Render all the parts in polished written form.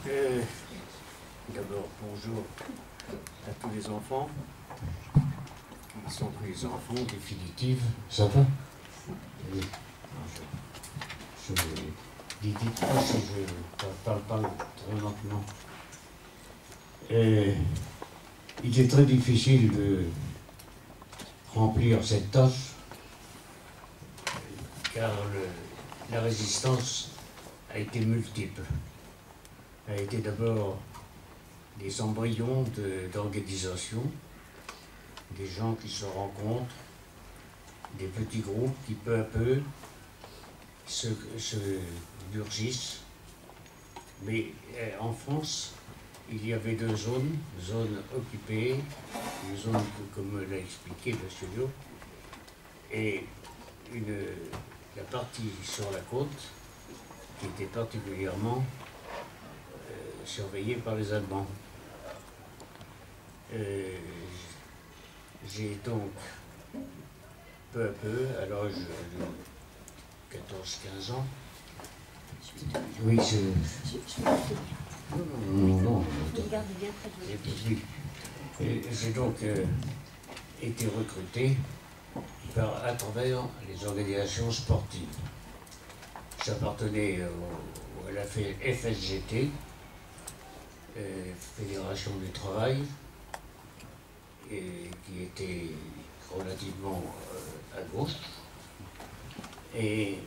Euh, D'abord, bonjour à tous les enfants, qui sont les enfants définitifs. Ça va? Oui. Je dites-moi si je parle pas très lentement. Il est très difficile de remplir cette tâche, car la résistance a été multiple. A été d'abord des embryons d'organisation, des gens qui se rencontrent, des petits groupes qui peu à peu se durcissent. Mais en France, il y avait deux zones, zone occupée, une zone comme l'a expliqué M. Lio, et la partie sur la côte qui était particulièrement surveillée par les Allemands. J'ai donc, peu à peu, à l'âge de 14-15 ans, oui, non, j'ai donc été recruté à travers les organisations sportives. J'appartenais à la FSGT, Fédération du Travail, qui était relativement à gauche, et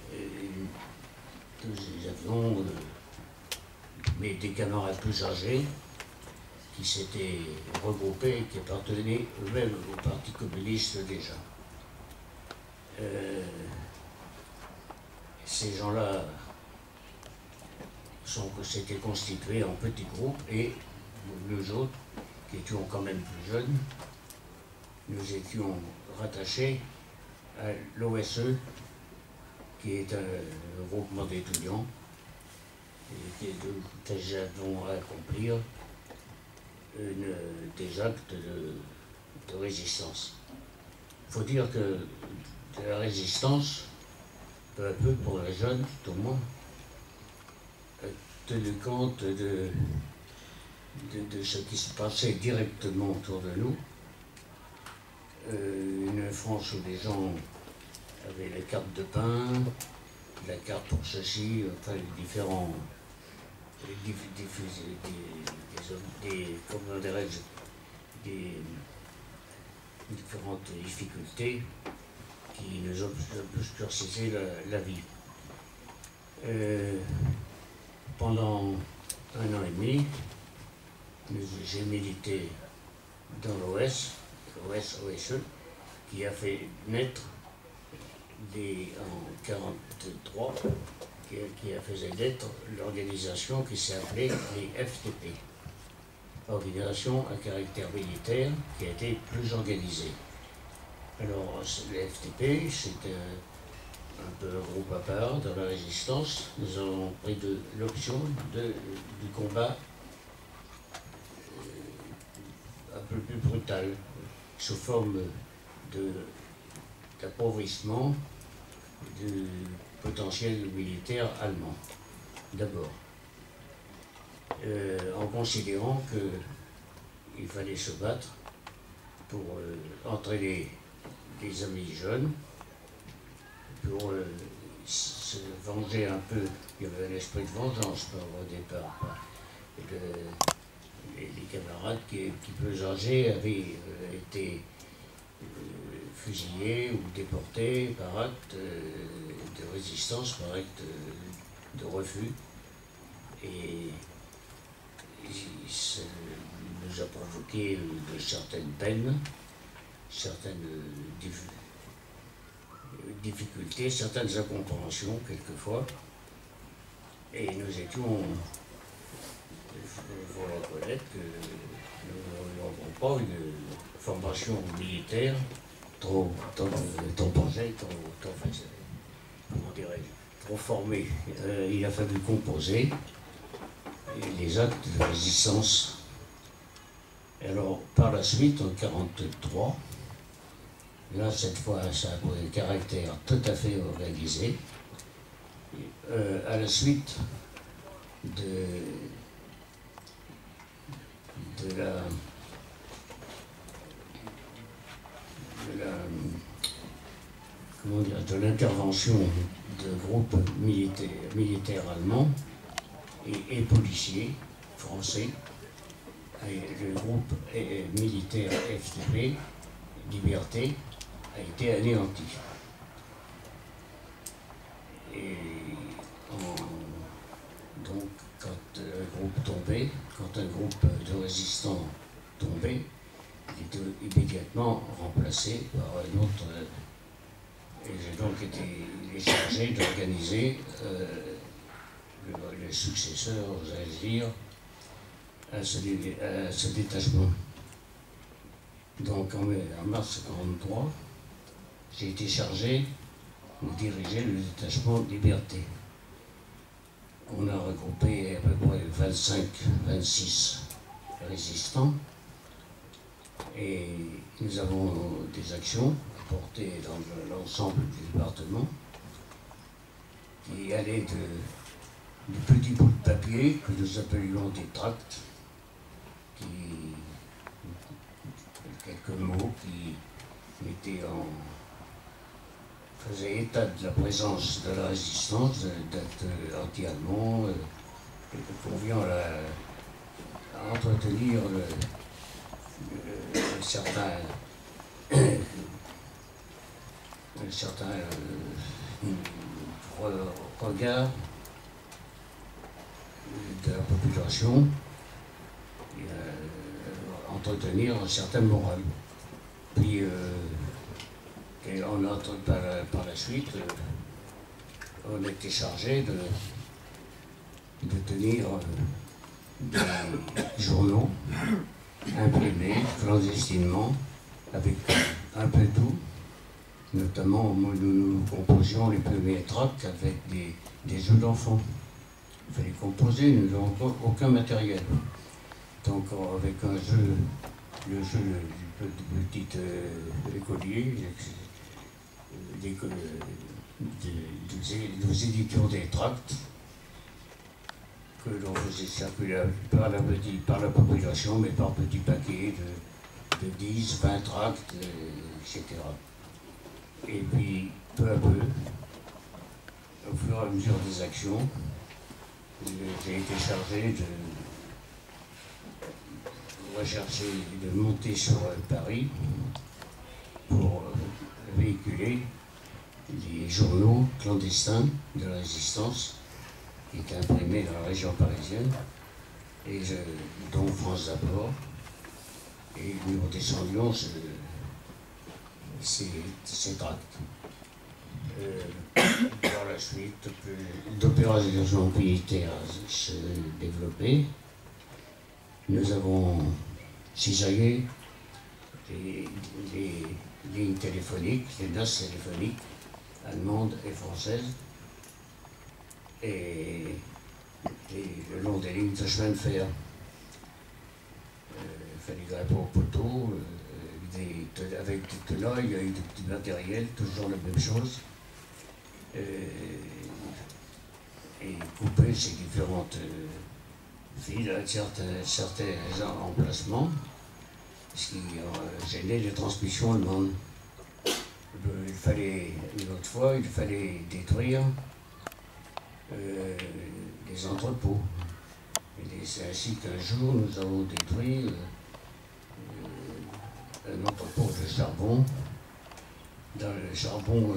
nous avions des camarades plus âgés qui s'étaient regroupés et qui appartenaient eux-mêmes au Parti communiste déjà. Ces gens-là s'étaient constitués en petits groupes, et nous autres, qui étions quand même plus jeunes, nous étions rattachés à l'OSE, qui est un groupement d'étudiants, et qui déjà vont accomplir des actes de résistance. Il faut dire que de la résistance, peu à peu pour les jeunes, tout au moins, tenu compte de ce qui se passait directement autour de nous. Une France où les gens avaient la carte de pain, la carte pour ceci, enfin les différents, comment dirais-je, des différentes difficultés qui nous obscurcissaient la vie. Pendant 1 an et demi, j'ai milité dans l'OS, OSE, qui a fait naître en 1943, qui a fait naître l'organisation qui s'est appelée les FTP, organisation à caractère militaire, qui a été plus organisée. Alors, les FTP, c'était un peu un groupe à part dans la résistance. Nous avons pris l'option du combat un peu plus brutal, sous forme d'appauvrissement du potentiel militaire allemand, d'abord, en considérant qu'il fallait se battre pour entraîner des amis jeunes, pour se venger un peu. Il y avait un esprit de vengeance au départ. Les camarades qui plus âgés avaient été fusillés ou déportés par acte de résistance, par acte de refus. Et ça nous a provoqué de certaines peines, certaines difficultés, certaines incompréhensions quelquefois. Et nous étions, il faut reconnaître que nous n'avons pas une formation militaire trop âgée, comment dirais-je, trop formée. Il a fallu composer les actes de résistance. Et alors, par la suite, en 1943, là, cette fois, ça a pris un caractère tout à fait organisé. À la suite de l'intervention de groupes militaires allemands et policiers français. Et le groupe militaire FDP, Liberté, a été anéanti. Et donc, quand un groupe tombait, quand un groupe de résistants tombait, il était immédiatement remplacé par un autre. Et j'ai donc été chargé d'organiser les successeurs, j'allais dire, à ce détachement. Donc en mars 1943, j'ai été chargé de diriger le détachement de Liberté. On a regroupé à peu près 25-26 résistants et nous avons des actions à porter dans l'ensemble du département qui allaient de petits bouts de papier que nous appelions des tracts, quelques mots qui faisaient état de la présence de la résistance, d'actes anti-allemands, conviant à entretenir un certain regard de la population, et entretenir un certain moral. Puis par la suite, on a été chargé de tenir des journaux imprimés clandestinement avec un peu tout. Notamment, nous composions les premiers tracts avec des jeux d'enfants. Il fallait composer, nous n'avons aucun matériel. Donc avec un jeu, le jeu du petit écolier, nous éditions des tracts que l'on faisait circuler par la population, mais par petits paquets de 10, 20 tracts, etc. Et puis, peu à peu, au fur et à mesure des actions, j'ai été chargé de rechercher, de monter sur Paris pour véhiculer les journaux clandestins de la résistance qui étaient imprimés dans la région parisienne, et dont France d'abord, et nous descendions ces tracts. Par la suite, l'opération militaire se développait. Nous avons cisaillé les lignes téléphoniques, les noces téléphoniques allemandes et françaises, et le long des lignes de chemin de fer. Il fallait grimper au poteau, avec des tenailles, avec du petit matériel, toujours la même chose, et couper ces différentes fils à certains emplacements, ce qui gênait les transmissions allemandes. Une autre fois, il fallait détruire les entrepôts. Et c'est ainsi qu'un jour, nous avons détruit un entrepôt de charbon, dans le charbon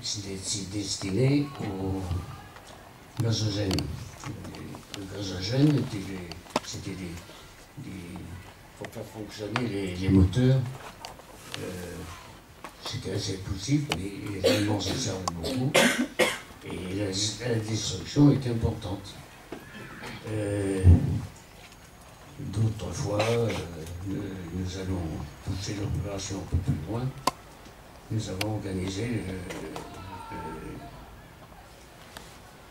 c'est destiné au gazogène. Le gazogène, c'était pour faire fonctionner les moteurs. C'était assez poussif, mais les Allemands s'en servaient beaucoup, et la destruction était importante. D'autres fois, nous allons pousser l'opération un peu plus loin. Nous avons organisé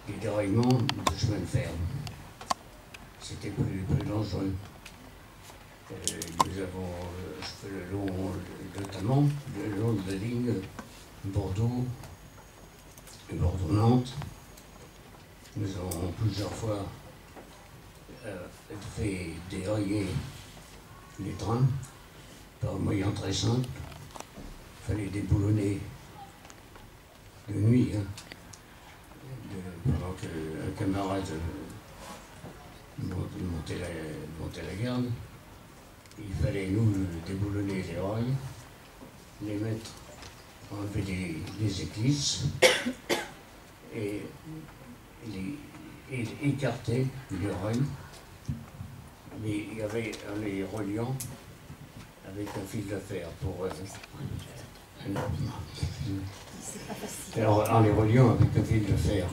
les déraillements de chemin de fer. C'était plus dangereux. Nous avons, notamment le long de la ligne Bordeaux-Nantes, nous avons plusieurs fois fait dérailler les trains par un moyen très simple. Il fallait déboulonner de nuit, hein, pendant qu'un camarade montait la garde. Il fallait nous déboulonner les rails, les mettre, enlever les éclisses et écarter les rails. Mais il y avait en les reliant avec un fil de fer pour alors, en les reliant avec un fil de fer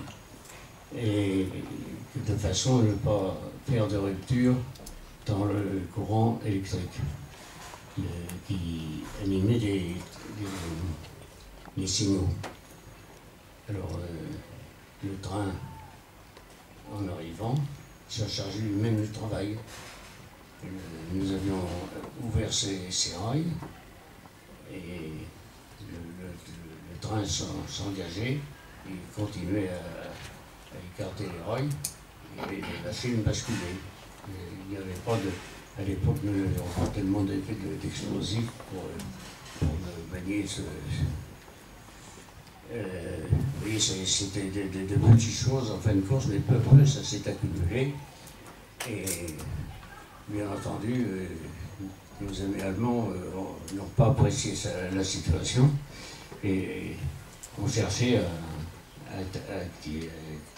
et de façon à ne pas faire de rupture dans le courant électrique qui animait les signaux. Alors le train, en arrivant, s'est chargé lui-même du travail. Nous avions ouvert ces rails et le train s'engageait, il continuait à écarter les rails et les machines basculaient. Il n'y avait pas de. À l'époque, nous n'avions pas tellement d'explosifs pour manier ce. Oui, c'était de petites choses en fin de course, mais peu à peu ça s'est accumulé. Et bien entendu, nos amis allemands n'ont pas apprécié la situation et ont cherché à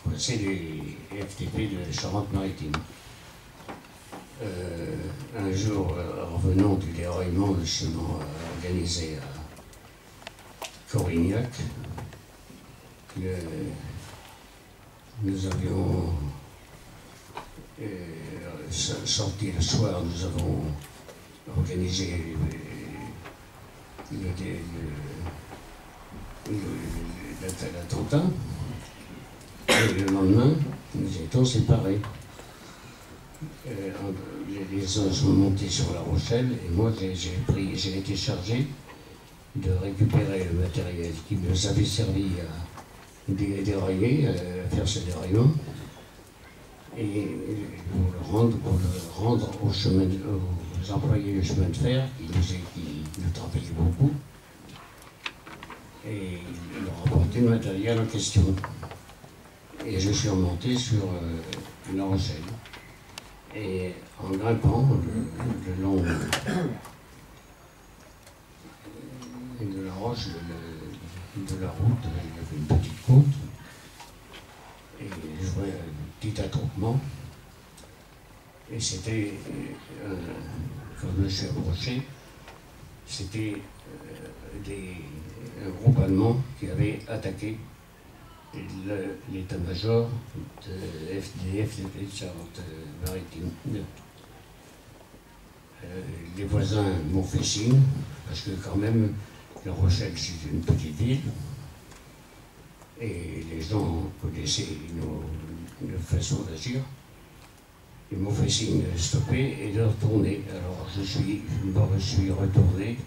passer les FTP de Charente-Maritime. Un jour, revenant du déraillement justement organisé à Corignac, nous avions sorti le soir, nous avons organisé l'attentat, et le lendemain, nous étions séparés. Les uns sont montés sur La Rochelle et moi j'ai été chargé de récupérer le matériel qui nous avait servi à dérailler, à faire ce déraillement et pour le rendre aux employés du chemin de fer qui nous travaillaient beaucoup et leur apporter le matériel en question. Et je suis remonté sur La Rochelle. Et en grimpant le long de la roche, de la route, il y avait une petite côte, et je voyais un petit attroupement, et c'était, quand je me suis approché, c'était un groupe allemand qui avait attaqué l'état-major des FTP de Charente-Maritime. Les voisins m'ont fait signe, parce que quand même, La Rochelle, c'est une petite ville, et les gens connaissaient nos façons d'agir. Ils m'ont fait signe de stopper et de retourner. Alors je me suis retourné.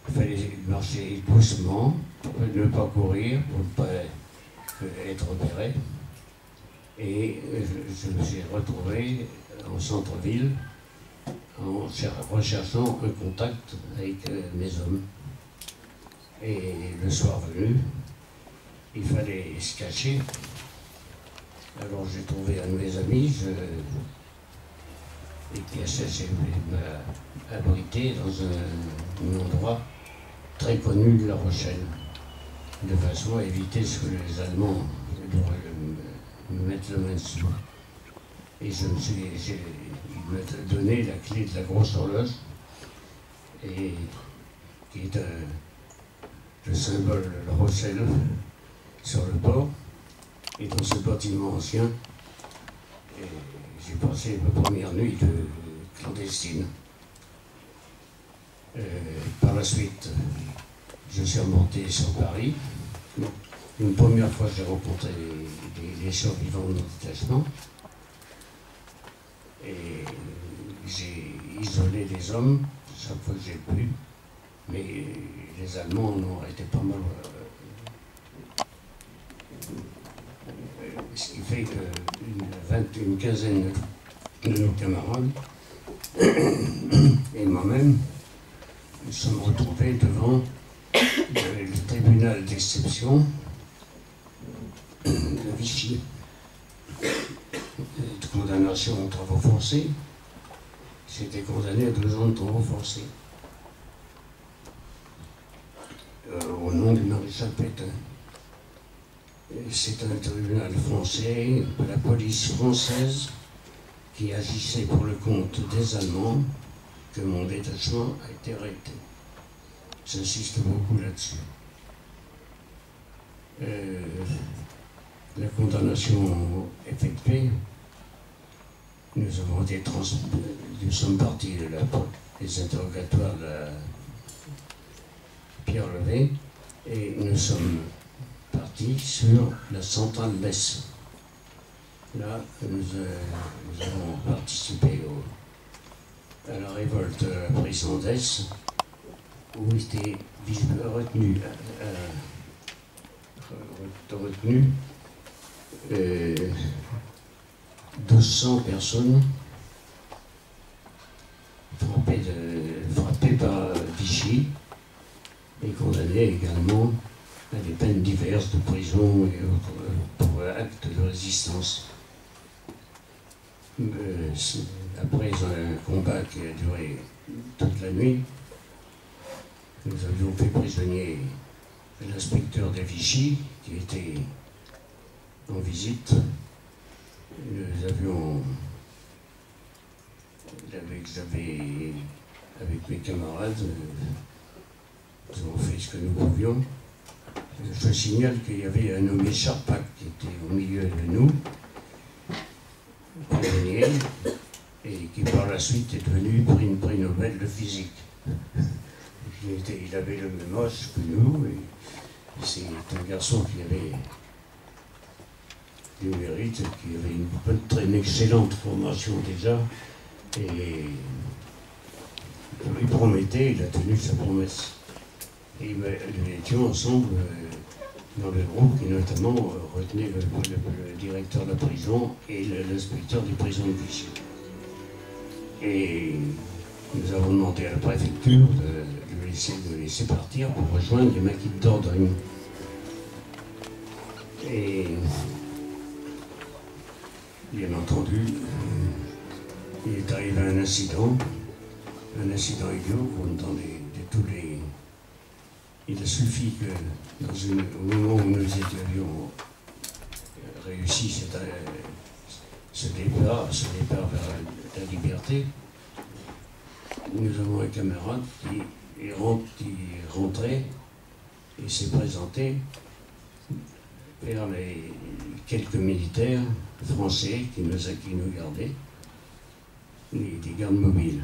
Il fallait marcher doucement, pour ne pas courir, pour ne pas être repéré. Et je me suis retrouvé en centre-ville en recherchant un contact avec mes hommes. Et le soir venu, il fallait se cacher. Alors j'ai trouvé un de mes amis qui m'a abrité dans un endroit très connu de La Rochelle, de façon à éviter ce que les Allemands me mettent la main dessus. Et il m'a donné la clé de la grosse horloge, et qui est le symbole de La Rochelle sur le port. Et dans ce bâtiment ancien, j'ai passé ma première nuit clandestine. Par la suite, je suis remonté sur Paris. Une première fois, j'ai rencontré les survivants de mon détachement. Et j'ai isolé les hommes chaque fois que j'ai pu. Mais les Allemands ont été pas mal. Ce qui fait qu'une quinzaine de nos camarades et moi-même, nous sommes retrouvés devant le tribunal d'exception de Vichy, de condamnation aux travaux forcés. J'étais condamné à 2 ans de travaux forcés au nom du maréchal Pétain. C'est un tribunal français, de la police française, qui agissait pour le compte des Allemands, que mon détachement a été arrêté. J'insiste beaucoup là-dessus. La condamnation effectuée, nous sommes partis des interrogatoires de la Pierre Levé et nous sommes partis sur la centrale d'Est. Là, nous avons participé à la révolte de la prison d'Est, où étaient retenus 200 personnes frappées par Vichy et condamnées également à des peines diverses de prison et autres pour actes de résistance. Après un combat qui a duré toute la nuit, nous avions fait prisonnier l'inspecteur de Vichy qui était en visite. Nous avions, avec mes camarades, nous avons fait ce que nous pouvions. Je signale qu'il y avait un nommé Charpak qui était au milieu de nous, prisonnier, et qui par la suite est devenu prix Nobel de physique. Il avait le même âge que nous, et c'est un garçon qui avait du mérite, qui avait une excellente formation déjà, et il promettait, il a tenu sa promesse. Et nous étions ensemble dans le groupe qui notamment retenait le directeur de la prison et l'inspecteur des prisons de Vichy. Et nous avons demandé à la préfecture de le laisser partir pour rejoindre les maquis de Dordogne. Et bien entendu, il est arrivé un incident idiot, vous entendez de tous les... Il a suffi que, au moment où nous avions réussi ce départ vers la liberté, nous avons un camarade qui rentrait et s'est présenté vers les quelques militaires français qui nous gardaient, des gardes mobiles.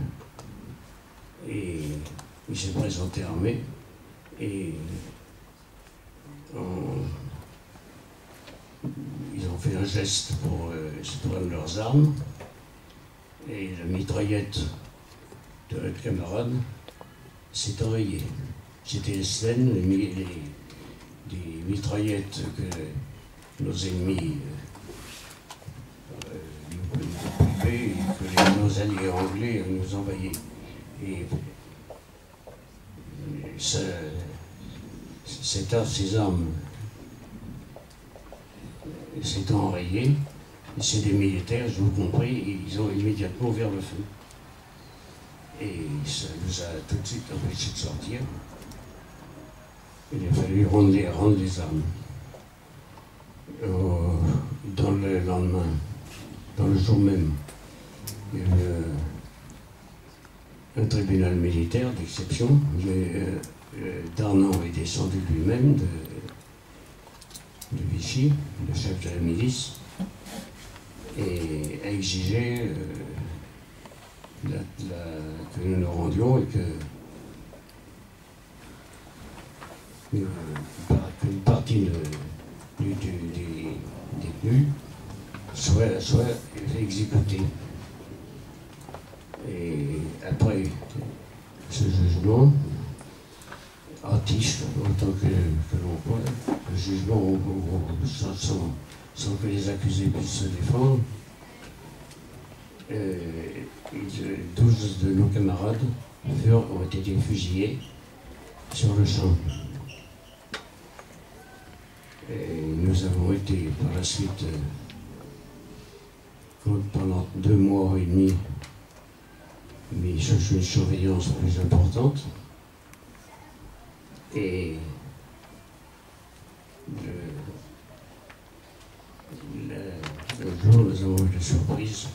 Et il s'est présenté armé. Et ils ont fait un geste pour se prendre leurs armes, et la mitraillette de notre camarade s'est enrayée. C'était les scènes, des mitraillettes que nos ennemis nous privaient et que nos alliés anglais nous envahissaient. Et ces armes s'étant enrayées, c'est des militaires, je vous compris, ils ont immédiatement ouvert le feu. Et ça nous a tout de suite empêché de sortir. Il a fallu rendre les armes. Dans le lendemain, dans le jour même, il y a eu un tribunal militaire d'exception. Darnan est descendu lui-même de Vichy, le chef de la milice, et a exigé que nous nous rendions et qu'une partie des détenus soit exécutée. Et après ce jugement, hâtif, autant que l'on peut, le jugement sans que les accusés puissent se défendre, 12 de nos camarades ont été fusillés sur le champ. Et nous avons été par la suite, pendant 2 mois et demi, mis sous une surveillance plus importante. Et le jour, nous avons eu la surprise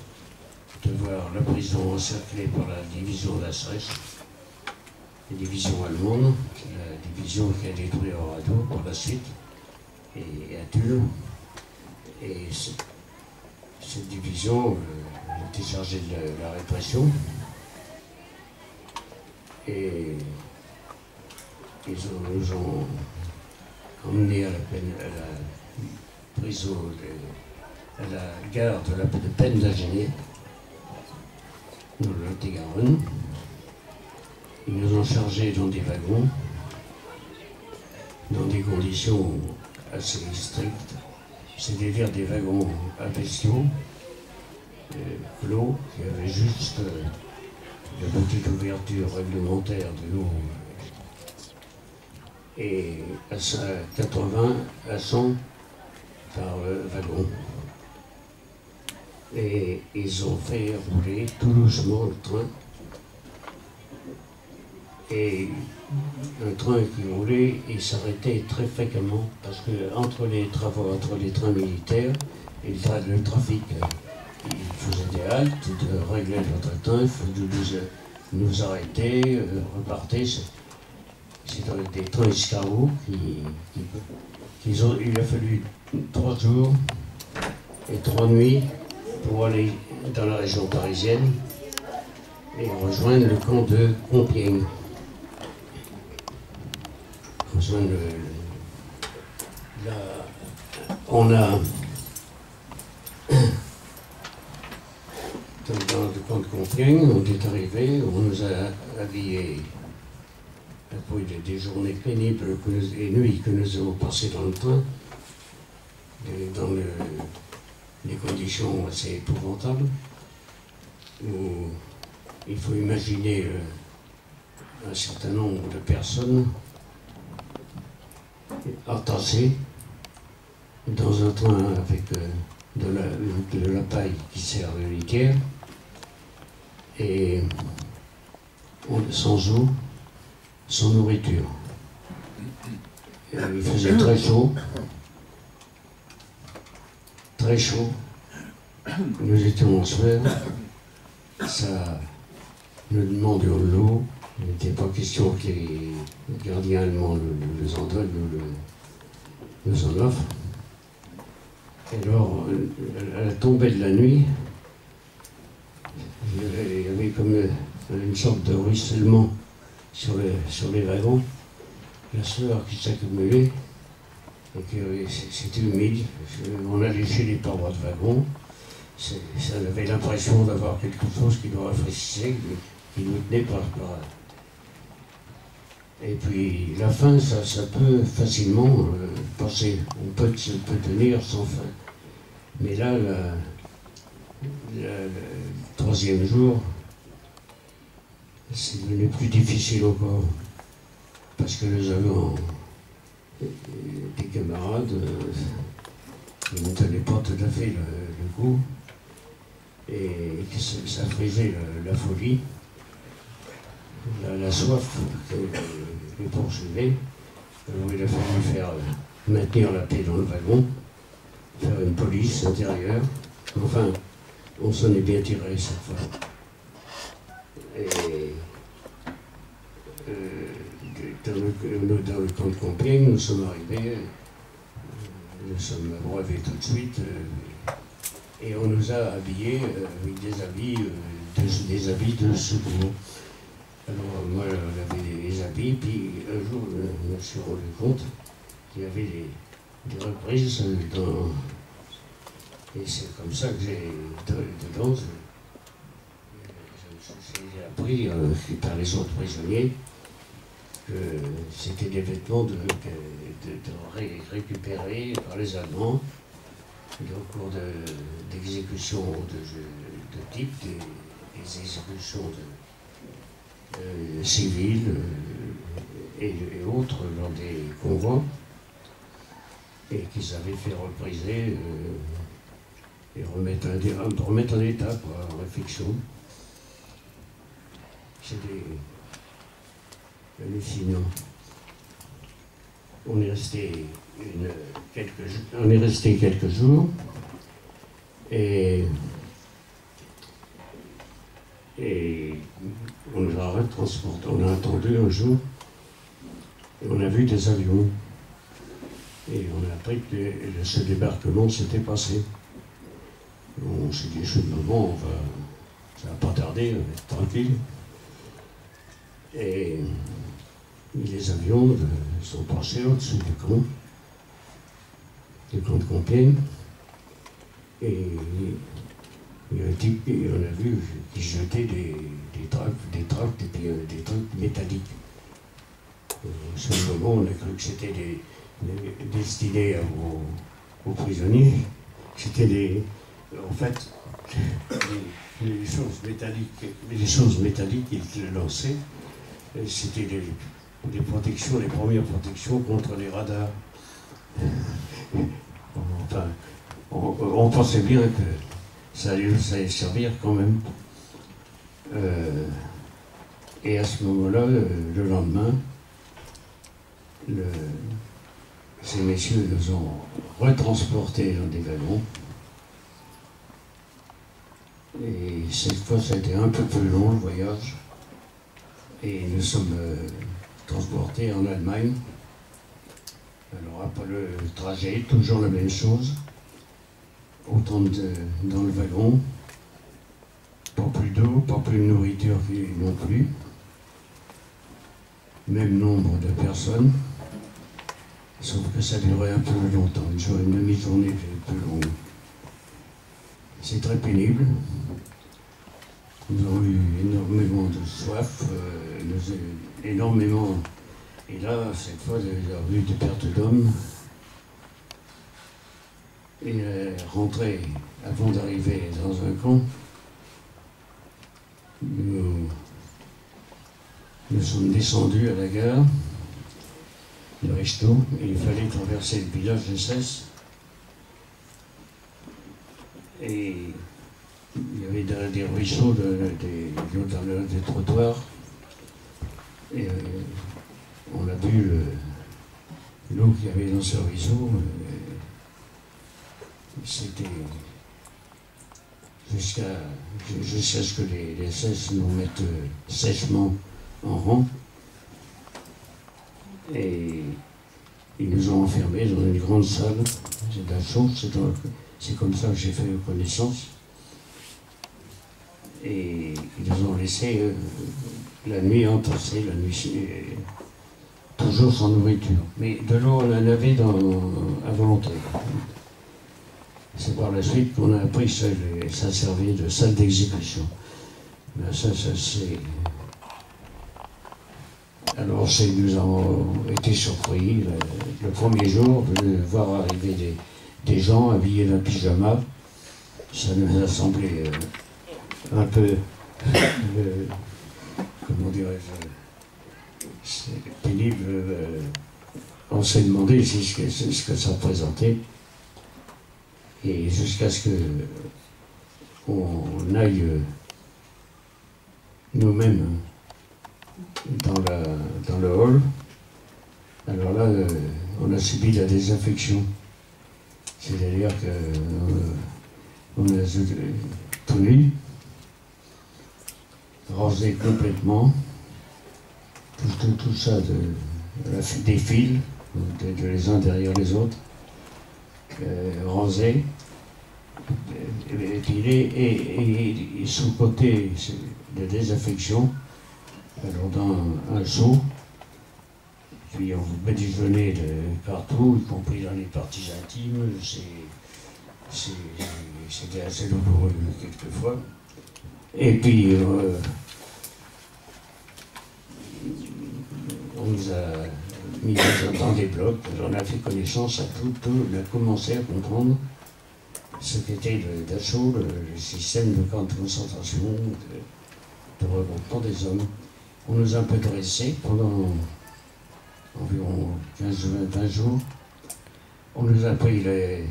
de voir la prison encerclée par la division d'Asres, la division allemande, la division qui a détruit Orado par la suite, et à Tulle. Et cette division était chargée de la répression. Et ils nous ont emmenés à la prison, à la gare de peine d'Agenais, dans le Lot-et-Garonne. Ils nous ont chargés dans des wagons, dans des conditions assez strictes. C'est-à-dire des wagons à bestiaux, clos, qui avaient juste la petite ouverture réglementaire de l'eau, et à 80 à 100 par wagon. Et ils ont fait rouler tout doucement le train. Et un train qui roulait, il s'arrêtait très fréquemment parce que entre les travaux, entre les trains militaires et le trafic, il faisait des haltes, de régler notre train, il faisait nous arrêter, repartir. C'est des trains escargots il a fallu 3 jours et 3 nuits pour aller dans la région parisienne et rejoindre le camp de Compiègne. On a dans le camp de Compiègne, on est arrivé, on nous a habillés après des journées pénibles et nuits que nous avons passées dans le train, dans des conditions assez épouvantables, où il faut imaginer un certain nombre de personnes entassées dans un train avec de la paille qui sert de litière et sans eau, sans nourriture. Et il faisait très chaud. Très chaud. Nous étions en sueur. Ça, nous demandions de l'eau. Il n'était pas question que les gardiens allemands nous en donnent, nous en offrent. Et alors, à la tombée de la nuit, il y avait comme une sorte de ruissellement sur les wagons, la sueur qui s'accumulait, et que c'était humide. On a léché les parois de wagon, ça avait l'impression d'avoir quelque chose qui nous rafraîchissait, qui nous tenait par. Et puis la faim, ça peut facilement passer. On peut tenir sans faim. Mais là, le 3e jour, c'est devenu plus difficile encore. Parce que nous avons des camarades qui ne tenaient pas tout à fait le coup. Et que ça faisait la folie. La soif les poursuivait. Alors il a fallu maintenir la paix dans le wagon, faire une police intérieure. Enfin, on s'en est bien tiré cette fois. Et dans le camp de Compiègne, nous sommes arrivés, nous sommes abreuvés tout de suite, et on nous a habillés avec des habits de secours. Alors moi, j'avais des habits, puis un jour, je me suis rendu compte qu'il y avait des reprises dans... Et c'est comme ça que j'ai, dedans, j'ai appris par les autres prisonniers que c'était des vêtements récupérés par les Allemands au cours d'exécution type, des exécutions civiles et autres dans des convois, et qu'ils avaient fait repriser et remettre en état, quoi, en réflexion. C'était hallucinant. On est resté quelques jours et on nous a retransportés. On a attendu un jour et on a vu des avions. Et on a appris que ce débarquement s'était passé. On s'est dit, bon, ça va pas tarder, on va être tranquille. Et les avions sont passés au-dessus du camp de Compiègne. Et il y a un type, on a vu, qui jetait des tracts et puis des trucs métalliques. Et à ce moment, on a cru que c'était destinés aux prisonniers. C'était en fait, les choses métalliques qu'ils lançaient, c'était des protections, les premières protections contre les radars. Enfin, on pensait bien que ça allait servir quand même. Et à ce moment-là, le lendemain, ces messieurs nous ont retransportés dans des wagons. Et cette fois, ça a été un peu plus long le voyage. Et nous sommes transportés en Allemagne. Alors après le trajet, toujours la même chose. Autant dans le wagon. Pas plus d'eau, pas plus de nourriture non plus. Même nombre de personnes. Sauf que ça durait un peu longtemps. Une demi-journée plus longue. C'est très pénible. Nous avons eu énormément de soif, énormément. Et là, cette fois, nous avons eu des pertes d'hommes. Et rentrer, avant d'arriver dans un camp, nous sommes descendus à la gare, le resto, et il fallait traverser le village de Cesse. Et il y avait des ruisseaux, des trottoirs. Et on a bu l'eau qu'il y avait dans ce ruisseau. C'était jusqu'à ce que les Cesses nous mettent sèchement en rang. Et ils nous ont enfermés dans une grande salle. C'est de la chose, c'est comme ça que j'ai fait connaissance. Et ils nous ont laissé la nuit entasser, la nuit toujours sans nourriture. Mais de l'eau, on en avait à volonté. C'est par la suite qu'on a appris que ça servait de salle d'exécution. Ben ça c'est... Alors nous avons été surpris le premier jour de voir arriver des gens habillés d'un pyjama. Ça nous a semblé un peu, comment dirais-je, pénible. On s'est demandé ce que ça représentait. Et jusqu'à ce qu'on aille nous-mêmes dans le hall. Alors là, on a subi la désinfection. C'est-à-dire qu'on a tout nu, rasé complètement, tout ça, des fils, les uns derrière les autres, rasés, et sous côté de désinfection, alors dans un seau, puis on vous badigeonnait partout, y compris dans les parties intimes. C'était assez douloureux quelquefois. Et puis on nous a mis dans des blocs, on a fait connaissance à tout, on a commencé à comprendre ce qu'était le Dachau, le système de camp de concentration, de regroupement des hommes. On nous a un peu dressés pendant environ 15-20 jours. On nous a pris les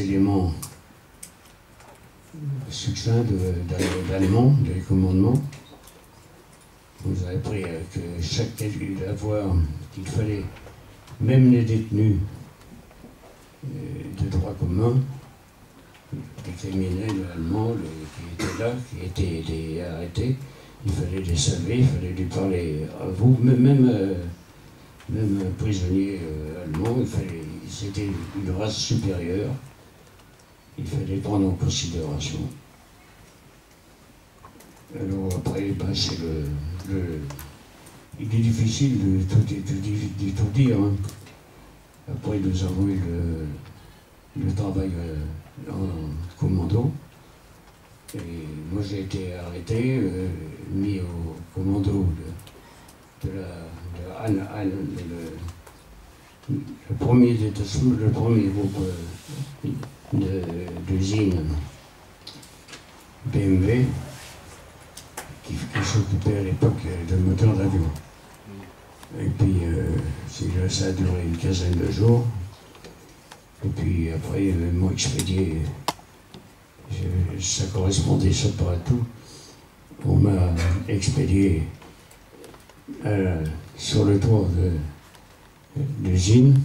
éléments succincts d'allemand, des commandements. On nous a appris que chaque avoir qu'il fallait, même les détenus de droit commun, les criminels allemands qui étaient là, qui étaient arrêtés, il fallait les saluer, il fallait lui parler à vous, même un prisonnier allemand, c'était une race supérieure, il fallait prendre en considération. Alors après, c'est il est difficile de tout dire. Hein. Après, nous avons eu le travail en commando. Et moi, j'ai été arrêté, mis au commando de le premier détachement, le premier groupe d'usine BMW qui s'occupait à l'époque de moteurs d'avion. Et puis, ça a duré une quinzaine de jours. Et puis après, ils m'ont expédié. Ça correspondait ça pas à tout. On m'a expédié sur le toit de l'usine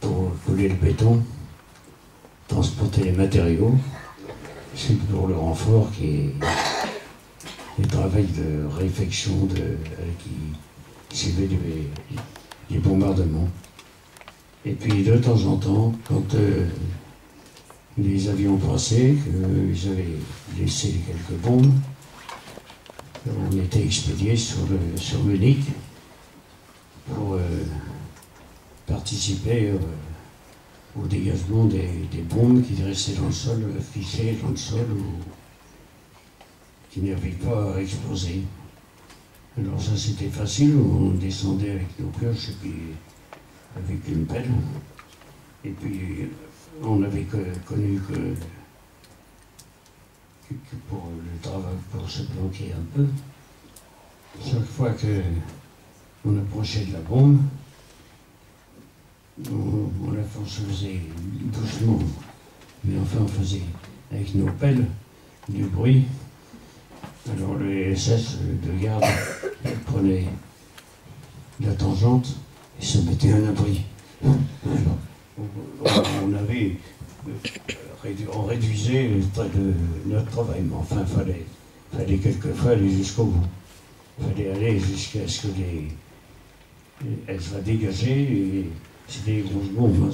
pour couler le béton, transporter les matériaux. C'est pour le renfort qui est le travail de réfection qui suivait des bombardements. Et puis de temps en temps, quand les avions passaient, qu'ils avaient laissé quelques bombes, on était expédié sur Munich pour participer au dégagement des bombes qui restaient dans le sol, fichées dans le sol, ou qui n'avaient pas à exploser. Alors ça c'était facile, on descendait avec nos pioches et puis avec une pelle. Et puis on avait connu que pour le travail, pour se planquer un peu, chaque fois qu'on approchait de la bombe, on se faisait doucement, mais enfin on faisait avec nos pelles du bruit. Alors le SS de garde prenait la tangente et se mettait à l'abri. On réduisait notre travail, mais enfin il fallait quelquefois aller jusqu'au bout. Il fallait aller jusqu'à ce que elles soient dégagées. Et c'est des grosses bombes. Hein,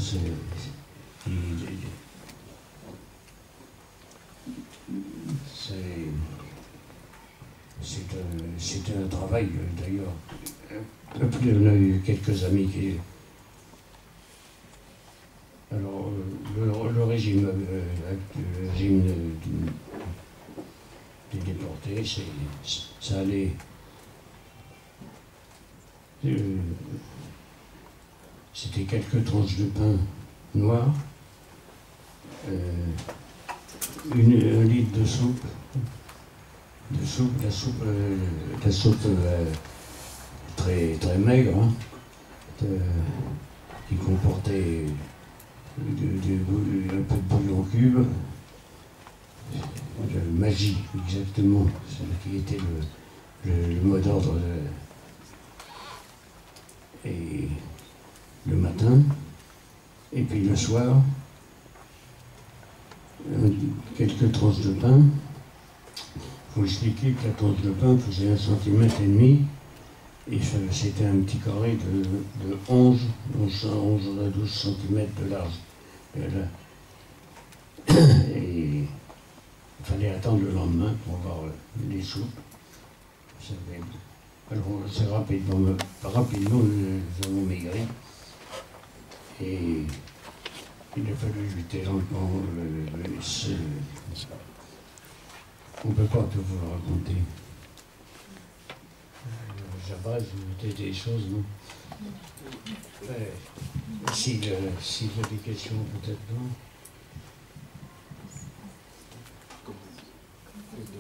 c'était un travail, d'ailleurs. On a eu quelques amis qui... Alors, le régime des déportés, ça allait... C'était quelques tranches de pain noir, un litre de soupe, la soupe très, très maigre, hein, qui comportait un peu de bouillon cube, de magie, exactement, ce qui était le mot d'ordre. Et le matin, et puis le soir, quelques tranches de pain. Il faut expliquer que la tranche de pain faisait 1,5 cm, et c'était un petit carré de 11 à 12 cm de large. Et il fallait attendre le lendemain pour voir les soupes. Alors, c'est rapidement, nous avons maigri. Et il a fallu lutter lentement. On ne peut pas tout vous raconter. Jabaz, c'était des choses, non? S'il y a des questions, peut-être non.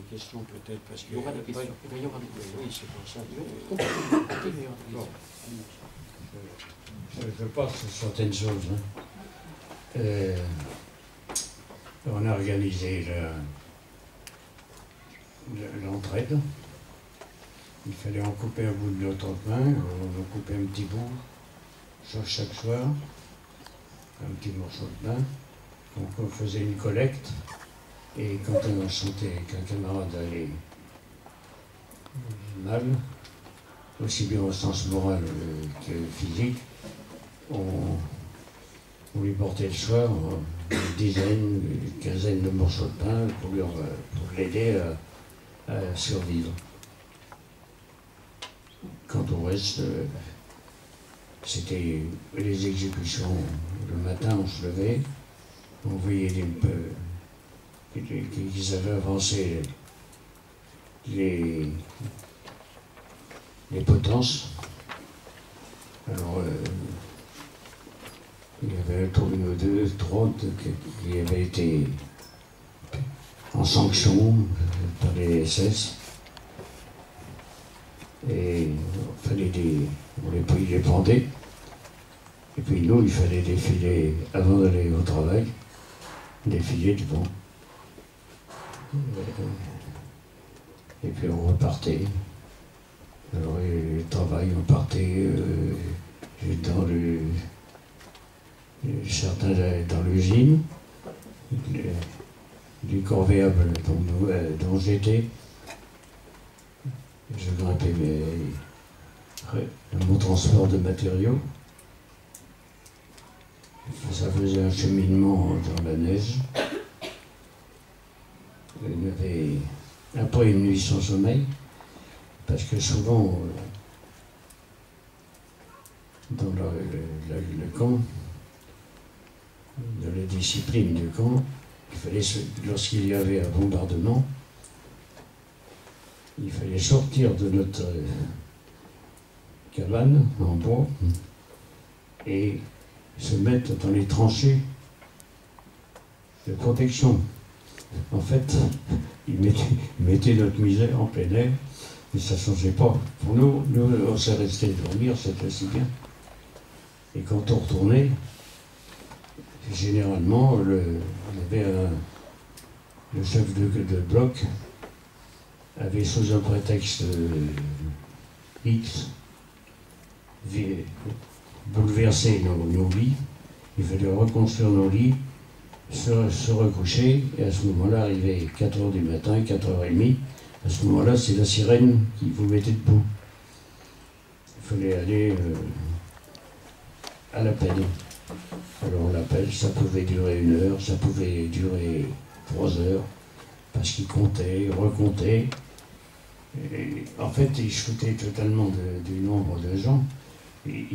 questions peut-être parce que... Il y aura des questions. Il y aura des questions. Oui, c'est pour ça. Bon. Je passe sur certaines choses. Hein. On a organisé l'entraide. Il fallait en couper un bout de notre pain, on en coupait un petit bout chaque soir, un petit morceau de pain. Donc on faisait une collecte, et quand on sentait qu'un camarade allait mal, aussi bien au sens moral que physique, on lui portait le soir une dizaine, une quinzaine de morceaux de pain pour l'aider à survivre. Quant au reste, c'était les exécutions. Le matin, on se levait, on voyait qu'ils avaient avancé les potences. Alors, il y avait une ou deux, trois qui avaient été en sanction par les SS. Et il fallait les pendait. Et puis nous, il fallait défiler, avant d'aller au travail, défiler devant. Et puis on repartait. Alors le travail, on partait certains dans l'usine, du corvéable dont j'étais. Je grimpais mon transport de matériaux. Ça faisait un cheminement dans la neige. Il y avait après une nuit sans sommeil, parce que souvent, dans le camp, dans la discipline du camp, lorsqu'il y avait un bombardement, il fallait sortir de notre cabane en bois et se mettre dans les tranchées de protection. En fait, ils mettaient notre misère en plein air, mais ça ne changeait pas. Pour nous, on s'est resté dormir, c'était aussi bien. Et quand on retournait, généralement, il y avait le chef de bloc avait, sous un prétexte X, bouleversé nos lits. Il fallait reconstruire nos lits, se recoucher, et à ce moment-là, arrivé 4h du matin, 4h30, à ce moment-là, c'est la sirène qui vous mettait debout. Il fallait aller à l'appel. Alors l'appel, ça pouvait durer 1 heure, ça pouvait durer 3 heures, parce qu'il comptait, recomptait. Et en fait, il se foutait totalement du nombre de gens. Il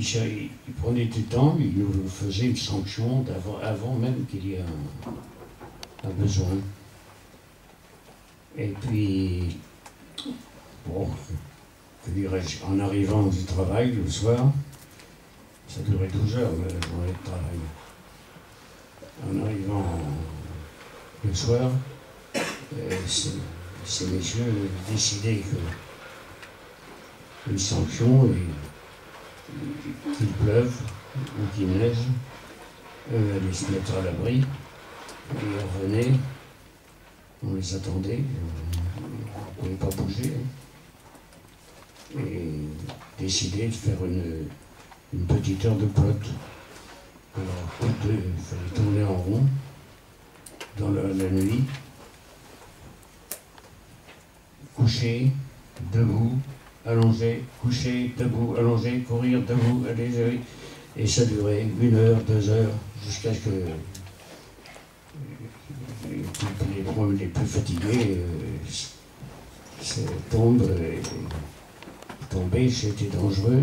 prenait du temps, il nous faisait une sanction avant même qu'il y ait un besoin. Et puis, bon, que dirais-je, en arrivant du travail le soir, ça durait 12 heures la journée de travail. En arrivant le soir, ces messieurs décidaient qu'une sanction, qu'il pleuve ou qu'il neige, eux allaient se mettre à l'abri, et ils revenaient, on les attendait, on ne pouvait pas bouger, et décidaient de faire une petite heure de pelote. Alors, il fallait tourner en rond dans la nuit, coucher, debout, allongé, coucher, debout, allongé, courir, debout, aller, et ça durait 1 heure, 2 heures, jusqu'à ce que les plus fatigués tomber, c'était dangereux,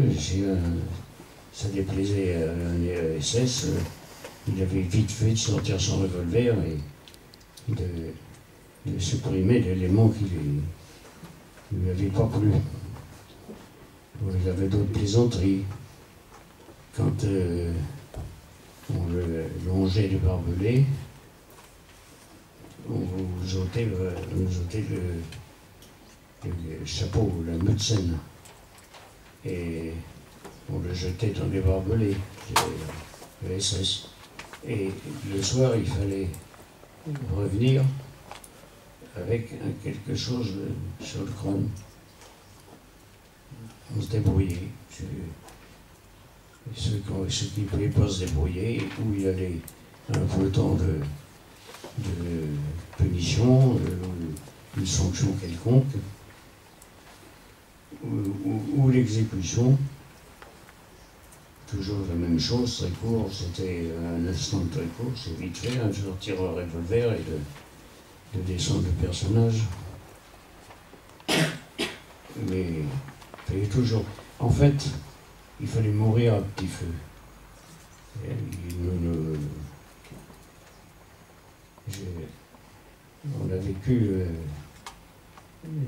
ça déplaisait à un SS, il avait vite fait de sortir son revolver et de supprimer l'élément qui lui avait pas plu. Il y avait d'autres plaisanteries. Quand on le longeait du barbelé, on vous nous ôtait le chapeau, la médecine. Et on le jetait dans les barbelés, le SS. Et le soir, il fallait revenir avec quelque chose sur le crâne. On se débrouillait. Ceux qui ne pouvaient pas se débrouiller, où il y avait un peloton de punition, une sanction quelconque, ou l'exécution. Toujours la même chose, très court, c'était un instant très court, c'est vite fait, un jour tirer un revolver et de descendre le personnage. Mais il fallait toujours. En fait, il fallait mourir à petit feu. On a vécu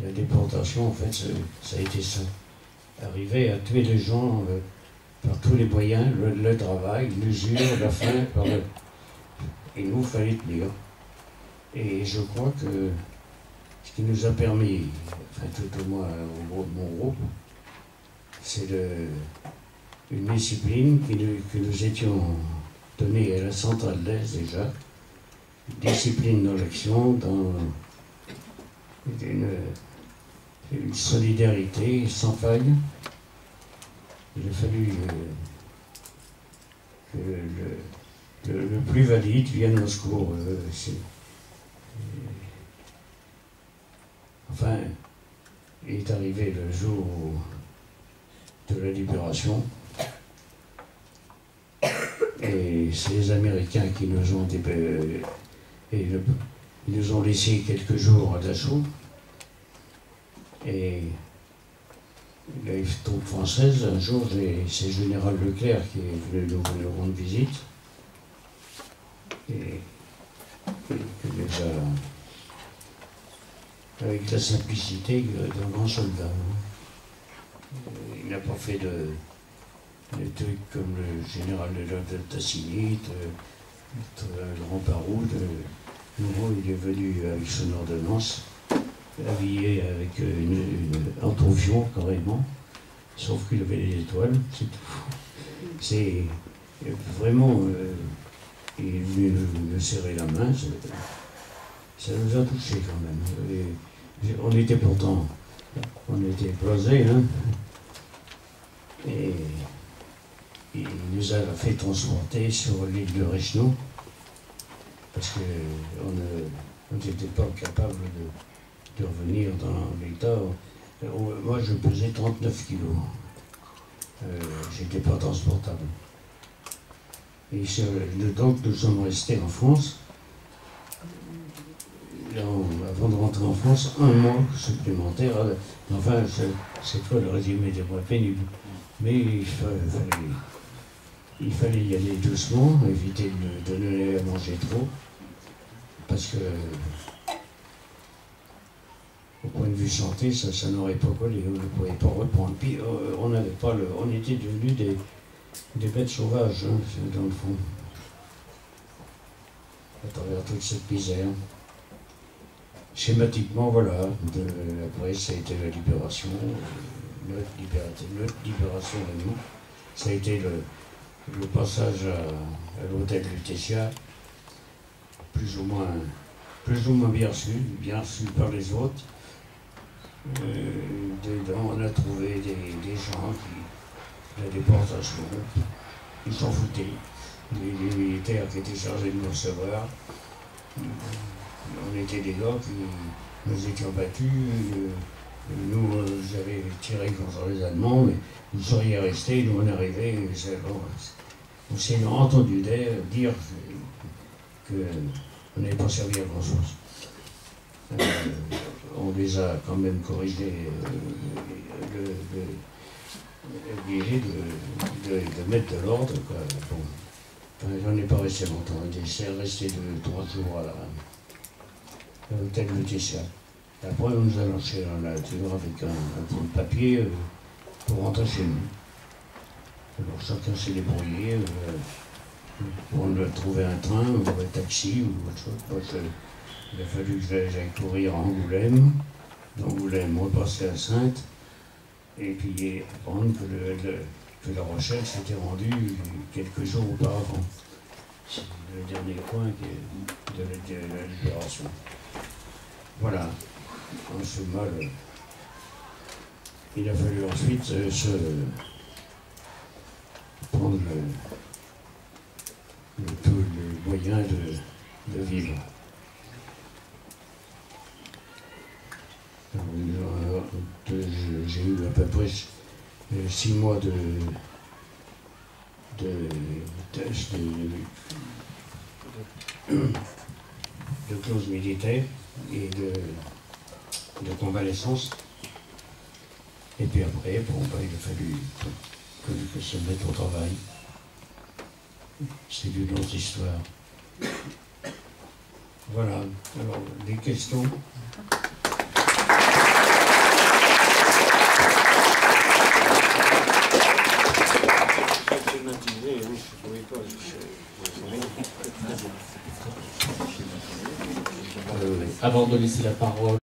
la déportation, en fait, ça a été ça. Arriver à tuer les gens par tous les moyens, le travail, l'usure, la faim, et nous, il fallait tenir. Et je crois que ce qui nous a permis, enfin tout au moins au groupe de mon groupe, c'est une discipline que nous étions donnés à la centrale d'Est déjà, discipline dans l'action, dans une solidarité sans faille. Il a fallu que le plus valide vienne au secours. Enfin, il est arrivé le jour de la libération. Et c'est les Américains qui nous ont ils nous ont laissé quelques jours d'assaut. Et les troupes françaises, un jour, c'est le général Leclerc qui est venu nous rendre visite. Et déjà, avec la simplicité d'un grand soldat. Il n'a pas fait de trucs comme le général de Tassigny, le grand Paroud. Nouveau, il est venu avec son ordonnance, habillé avec un toufion carrément, sauf qu'il avait des étoiles, c'est tout. C'est vraiment, il est venu me serrer la main, ça nous a touchés quand même. Et on était pourtant, on était blasés, hein, et il nous a fait transporter sur l'île de Reichenau, parce qu'on n'était pas capable de revenir dans l'état. Moi, je pesais 39 kilos. J'étais pas transportable. Et donc, nous sommes restés en France. Avant de rentrer en France, un mois supplémentaire. Enfin, c'est pas le résumé des mois pénibles. Mais il fallait y aller doucement, éviter de donner à manger trop. Parce que, au point de vue santé, ça n'aurait pas collé, on ne pouvait pas reprendre. Puis on était devenus des bêtes sauvages, hein, dans le fond, à travers toute cette misère. Schématiquement, voilà, après ça a été la libération, notre libération à nous. Ça a été le passage à l'hôtel Lutetia, plus ou moins bien reçu par les autres. Dedans, on a trouvé des gens la déportation, ils s'en foutaient. Les militaires qui étaient chargés de nous recevoir, on était des gars qui nous étions battus. Nous, j'avais tiré contre les Allemands, mais vous seriez restés, nous on arrivait, on s'est entendu dire qu'on n'avait pas servi à grand chose. On les a quand même corrigés, obligés de mettre de l'ordre. Bon. Enfin, j'en ai pas resté longtemps, j'ai resté 3 jours à l'hôtel Lutetia. Après, on nous a lancé dans la nature avec un bout de papier pour rentrer chez nous. Alors chacun s'est débrouillé pour trouver un train ou un taxi ou autre chose. Il a fallu que j'aille courir à Angoulême, d'Angoulême repasser à Saintes, et puis apprendre que La Rochelle s'était rendue quelques jours auparavant. C'est le dernier point de la libération. Voilà. En ce mal, il a fallu ensuite prendre tous les moyens de vivre. J'ai eu à peu près 6 mois de clause militaire et de convalescence. Et puis après, bon, il a fallu que se mette au travail. C'est une autre histoire. Voilà. Alors, des questions? Avant de laisser la parole